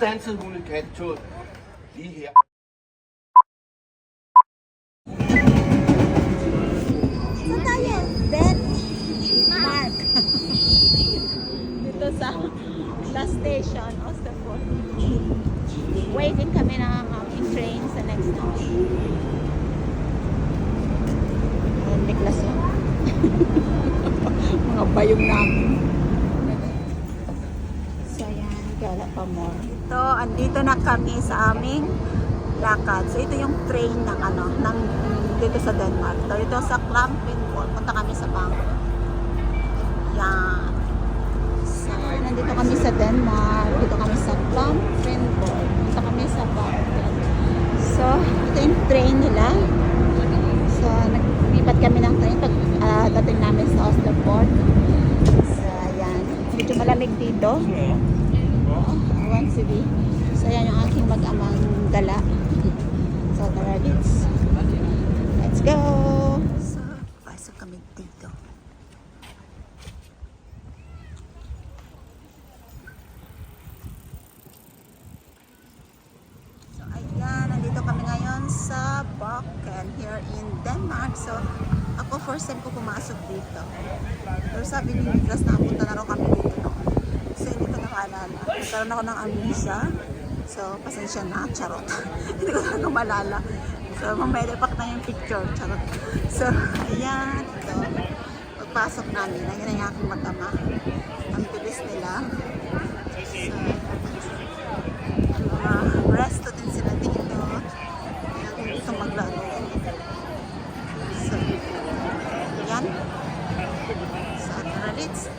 standsede hun i kattetoget lige her. Saan tayo? Denmark. Dito sa last station, Osterport. Waiting kami ng aming train sa next station. Niklas lang. Mga bayong namin. So yan, gala pa more. Ito, andito na kami sa aming lakad. So ito yung train ng ng dito sa Denmark. So ito sa Klampenborg. Punta kami sa Bangkok. Yan. So nandito kami sa Denmark. Dito kami sa Klampenborg. Punta kami sa Bangkok. So ito yung train nila. So naglipat kami ng train pag dating namin sa Osterport. So ayan. Medyo malamig dito. Awan si B. So ayan yung aking mag-amang gala. So tara, let's go! So, pasok kami dito. So ayan, nandito kami ngayon sa Bakken here in Denmark. So ako first time ko pumasok dito. Pero sabi ni Niklas na punta na rin kami dito noon. So hindi ko nakaalala. Nagkaroon ako ng amnesia. So pasensya na, charot. Hindi ko talaga malala. So mamaya pak na yung picture, charot. So ayan, ito. Pagpasok namin, ayun ang aking mag-ama. Ang bilis nila. So resto din sila dito. Ayan, gusto maglaro. So ayan. So let's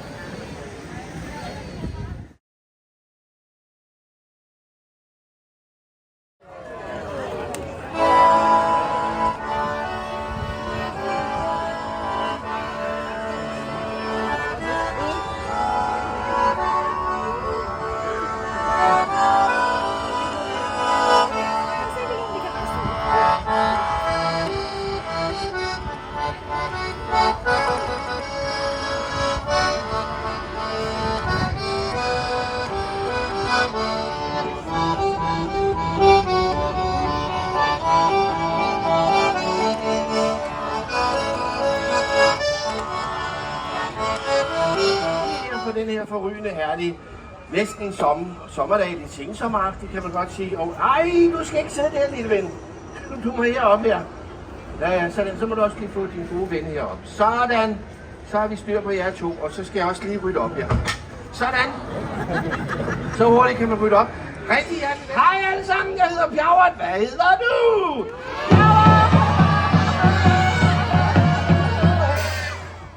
på den her forrygende herlige, næsten en sommerdag, lidt sensommeragtigt, kan man godt sige. Og ej, du skal ikke sidde der, lille ven. Du må heroppe her. Ja, sådan, så må du også lige få din gode ven heroppe. Sådan, så har vi styr på jer to, og så skal jeg også lige rydde op her. Sådan. Så hurtigt kan man rydde op. Rigtig hjertelig. Hej alle sammen, jeg hedder Bjørn. Hvad hedder du?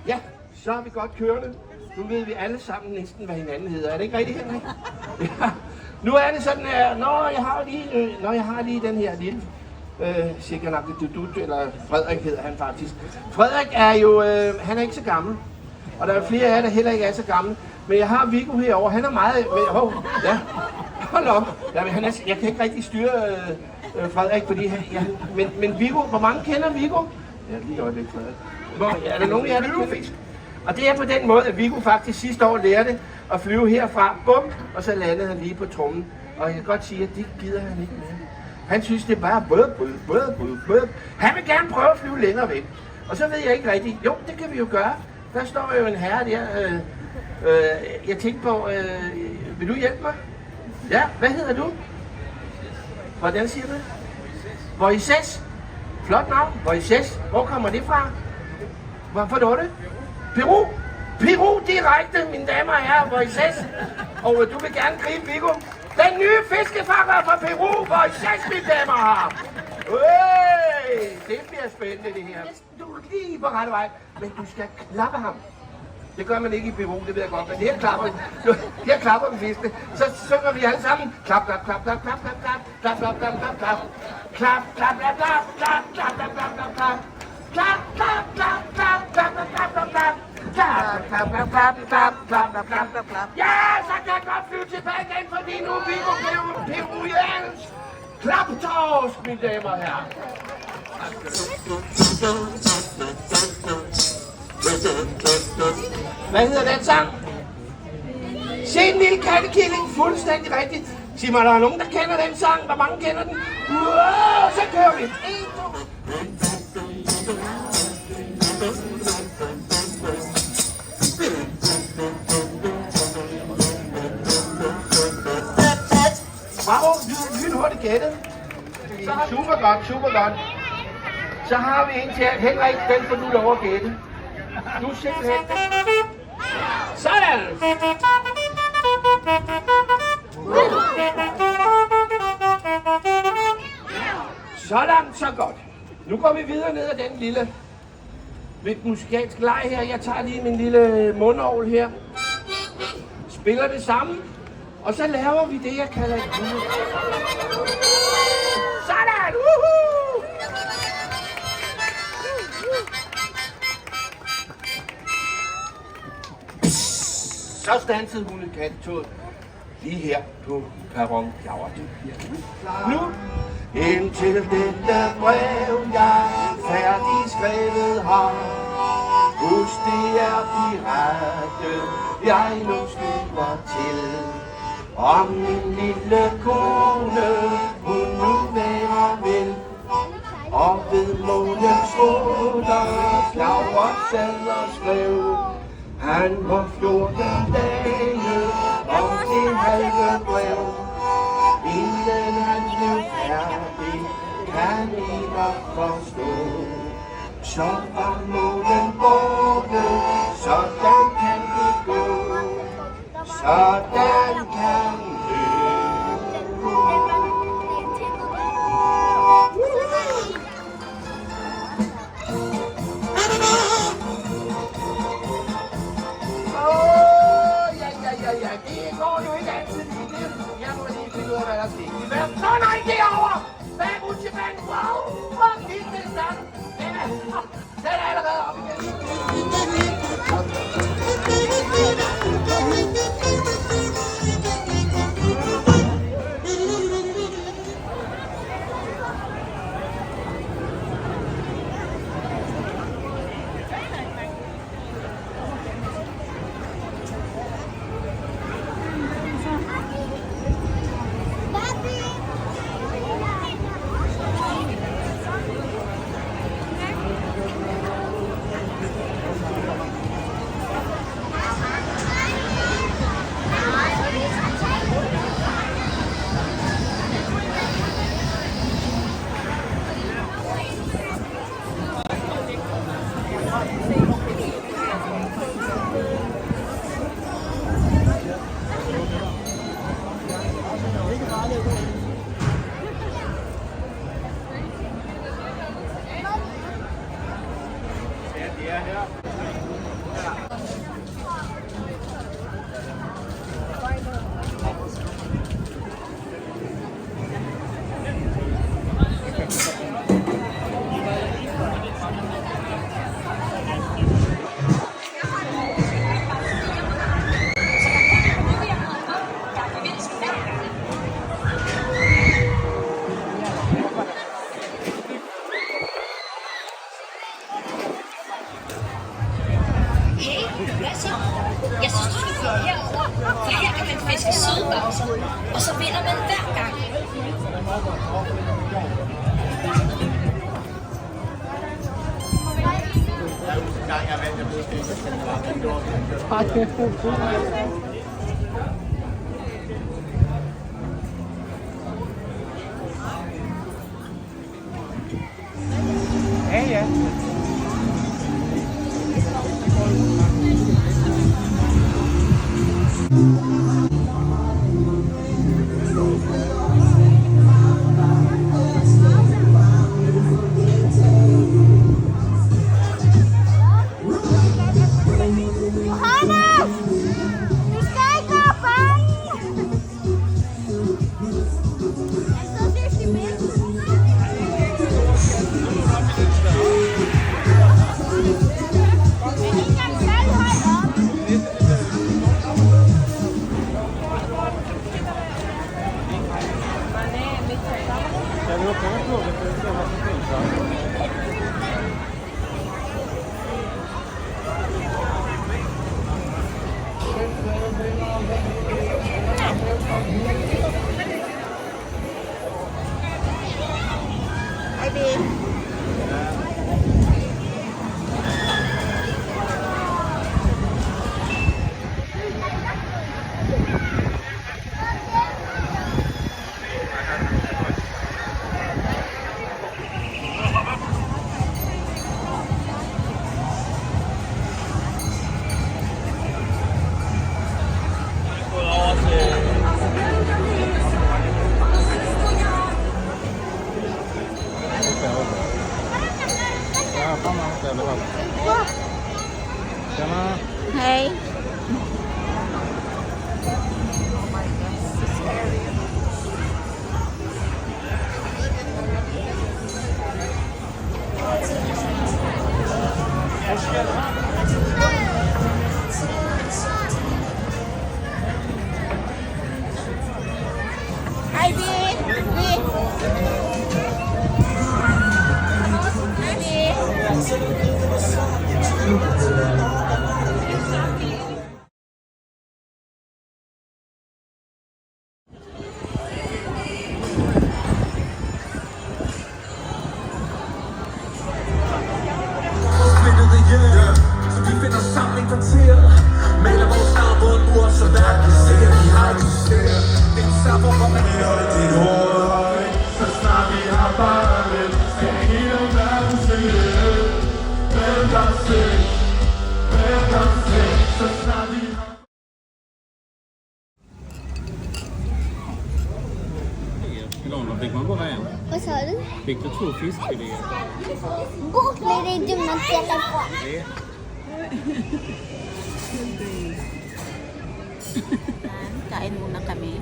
Ja, så er vi godt kørende. Nu ved vi alle sammen næsten, hvad hinanden hedder. Er det ikke rigtigt, Henrik? Ja. Nu er det sådan, at jeg har lige den her lille Sikkernagtig Dudut, eller Frederik hedder han faktisk. Frederik er jo, han er ikke så gammel. Og der er flere af jer, der heller ikke er så gammel. Men jeg har Viggo herovre, han er meget... ja, hold op. Ja, men jeg kan ikke rigtig styre Frederik, fordi men Viggo, hvor mange kender Viggo? Ja, lige øjeblik, Frederik. Er der nogen af jer, der kan fisk? Og det er på den måde, at Viggo faktisk sidste år lærte at flyve herfra, bum, og så landede han lige på trommen. Og jeg kan godt sige, at det gider han ikke mere. Han synes, det er bare bød. Han vil gerne prøve at flyve længere væk. Og så ved jeg ikke rigtigt, jo, det kan vi jo gøre. Der står jo en herre der. Jeg tænkte på, vil du hjælpe mig? Ja, hvad hedder du? Hvordan siger du? Voices. Flot navn, Voices. Hvor kommer det fra? Hvorfor er det? Peru. Peru direkte, mine damer og herrer, Voices. Og du vil gerne gribe Viggo. Den nye fiskefanger fra Peru, Voices, mine damer og herrer. Det bliver spændende, det her. Du er lige på rette vej, men du skal klappe ham. Det gør man ikke i Peru, det ved jeg godt, men her klapper vi fiskene. Så synger vi alle sammen. Klap, klap, klap, klap, klap, klap, klap, klap, klap, klap, klap, klap, klap, klap, klap, klap, klap, klap, klap, klap. Klap, klap, klap, klap, klap, klap, klap, klap. Klap, klap, klap, klap, klap, klap, klap, klap, klap, klap. Ja, så kan jeg godt flyve tilbage igen, fordi nu er Viggo peruiansk. Klaptorsk, mine damer og herrer. Hvad hedder den sang? Se en lille kattekilling, fuldstændig rigtigt. Sig mig, der er nogen, der kender den sang. Hvor mange kender den? Wow, så kører vi. 1, 2. Bravo, lynhurtigt gættet. Super godt, super godt. Så har vi en til. Henrik, den får du lov at gætte. Du simpelthen. Sådan! Så langt, så godt. Nu går vi videre ned ad den lille lidt musikalsk leg her. Jeg tager lige min lille mundovl her. Spiller det sammen. Og så laver vi det, jeg kalder et hule. Sådan! Woohoo! Så stansede hundekattoget lige her på perron Klavret. Nu indtil dette brev jeg færdig skrevet har. Husk det er direkte jeg nu skriver til. Om min lille kone hun nu være vel. Og ved månens stråler Klavret sad og skrev. Han var 14 dage om det halve brev. Inden han blev færdig, kan I nok forstå. Så var månen borte, sådan kan det gå. Sådan kan det gå. Ja, det går jo ikke altid lige det. Jeg må lige finde ud af, hvad der sker. Nå nej, derovre! Bag rutsjebanen, wow! Hvor fint det sådan! Den er allerede oppe igen. Jeg synes, du skal gå herover, for her kan man fiske sødbamser, og så vinder man hver gang. Ja, ja. B. Hey. Oh my gosh, so scary. Hi, B. B. Midt of the year, så vi finder sammen i kvarter. Maler vores navn på en mur, så verden ser, vi har ikke succes. Det er en sabber, hvor man hører dit ord højt. Så snart vi har barnet, skal hele verden synge. Velkommen til, velkommen til, så snart vi har. Ilona, fick man gå vägen? Vad sa du? Fick du 2 fiskfiléer? Google din dumma telefon. Kain muna kami.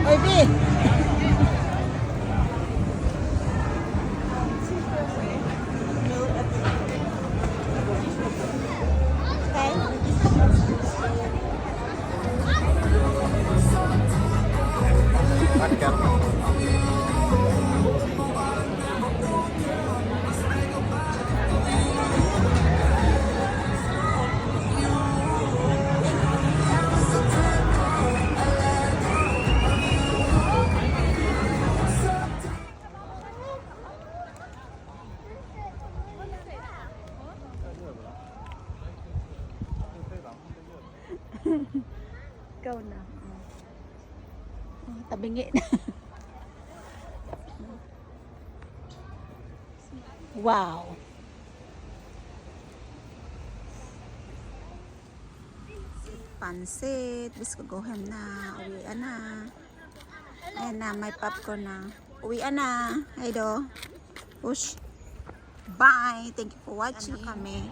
Oi, B. Ikaw na. Tabingi na. Wow. Pansit. Biskogohem na. Uwian na. Ayan na. May popcorn na. Uwian na. Haydo. Push. Bye. Thank you for watching. Kami.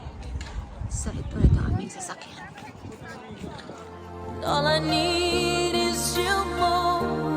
Sa ito na aming sasakyan. All I need is you more.